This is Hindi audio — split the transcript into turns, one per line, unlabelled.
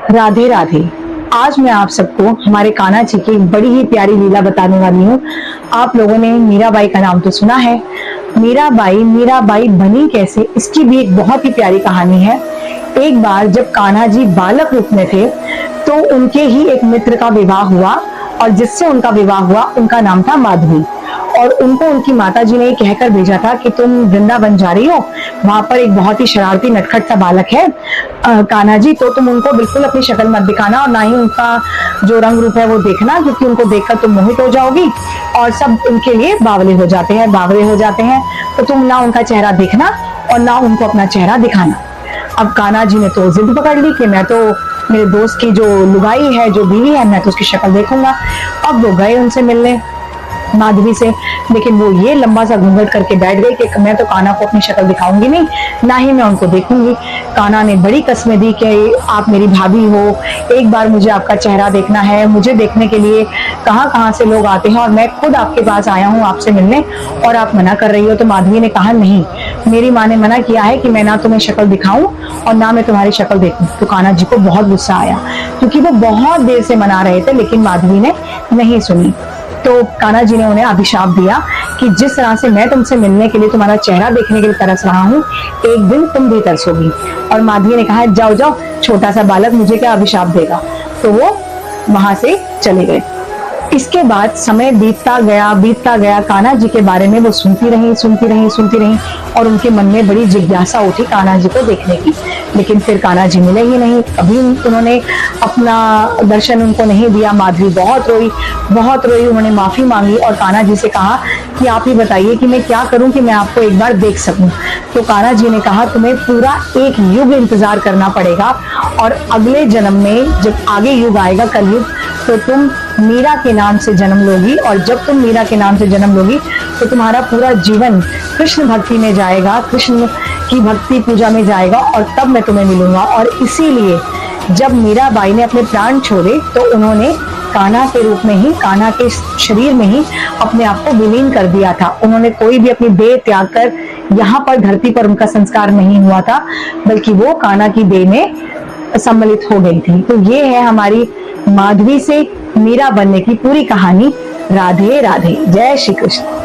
राधे राधे। आज मैं आप सबको हमारे कान्हा जी की बड़ी ही प्यारी लीला बताने वाली हूँ। आप लोगों ने मीराबाई का नाम तो सुना है। मीराबाई बनी कैसे, इसकी भी एक बहुत ही प्यारी कहानी है। एक बार जब कान्हा जी बालक रूप में थे तो उनके ही एक मित्र का विवाह हुआ और जिससे उनका विवाह हुआ उनका नाम था माधवी। और उनको उनकी माता जी ने कहकर भेजा था कि तुम वृंदावन जा रही हो, वहां पर एक बहुत ही शरारती नटखट सा बालक है कान्हा जी, तो तुम उनको बिल्कुल अपनी शक्ल मत दिखाना और ना ही उनका जो रंग रूप है वो देखना, क्योंकि उनको देखकर तुम मोहित हो जाओगी और सब उनके लिए बावले हो जाते हैं, तो तुम ना उनका चेहरा देखना और ना उनको अपना चेहरा दिखाना। अब कान्हा जी ने तो जिद पकड़ ली कि मैं तो मेरे दोस्त की जो लुगाई है, जो बीवी है, मैं तो उसकी शक्ल देखूंगा। अब वो गए उनसे मिलने माधवी से, लेकिन वो ये लंबा सा घूंघट करके बैठ गई कि मैं तो कान्हा को अपनी शक्ल दिखाऊंगी नहीं, ना ही मैं उनको देखूंगी। कान्हा ने बड़ी कसमें दी कि आप मेरी भाभी हो, एक बार मुझे आपका चेहरा देखना है, मुझे देखने के लिए कहाँ कहाँ से लोग आते हैं और मैं खुद आपके पास आया हूँ आपसे मिलने और आप मना कर रही हो। तो माधवी ने कहा नहीं, मेरी माँ ने मना किया है कि मैं ना तुम्हें शक्ल दिखाऊं और ना मैं तुम्हारी शक्ल देखूं। तो कान्हा जी को बहुत गुस्सा आया, क्योंकि वो बहुत देर से मना रहे थे लेकिन माधवी ने नहीं सुनी। तो कान्हा जी ने उन्हें अभिशाप दिया कि जिस तरह से मैं तुमसे मिलने के लिए, तुम्हारा चेहरा देखने के लिए तरस रहा हूँ, एक दिन तुम भी तरसोगी। और माधवी ने कहा जाओ जाओ, छोटा सा बालक मुझे क्या अभिशाप देगा। तो वो वहां से चले गए। इसके बाद समय बीतता गया, कान्हा जी के बारे में वो सुनती रही और उनके मन में बड़ी जिज्ञासा उठी कान्हा जी को देखने की। लेकिन फिर कान्हा जी मिले ही नहीं, कभी उन्होंने अपना दर्शन उनको नहीं दिया। माधवी बहुत रोई, उन्होंने माफी मांगी और कान्हा जी से कहा कि आप ही बताइए कि मैं क्या करूं कि मैं आपको एक बार देख सकूं। तो कान्हा जी ने कहा तुम्हें पूरा एक युग इंतजार करना पड़ेगा और अगले जन्म में जब आगे युग आएगा, कलयुग, तो तुम मीरा के नाम से जन्म लोगी और जब तुम मीरा के नाम से जन्म लोगी तो तुम्हारा पूरा जीवन कृष्ण भक्ति में जाएगा, कृष्ण की भक्ति पूजा में जाएगा और तब मैं तुम्हें मिलूंगा। और इसीलिए जब मीराबाई ने अपने प्राण छोड़े तो उन्होंने कान्हा के रूप में ही, कान्हा के शरीर में ही अपने आप को विलीन कर दिया था। उन्होंने कोई भी अपनी देह त्याग कर यहाँ पर धरती पर उनका संस्कार नहीं हुआ था, बल्कि वो कान्हा की देह में सम्मिलित हो गई थी। तो ये है हमारी माधवी से मीरा बनने की पूरी कहानी। राधे राधे, जय श्री कृष्ण।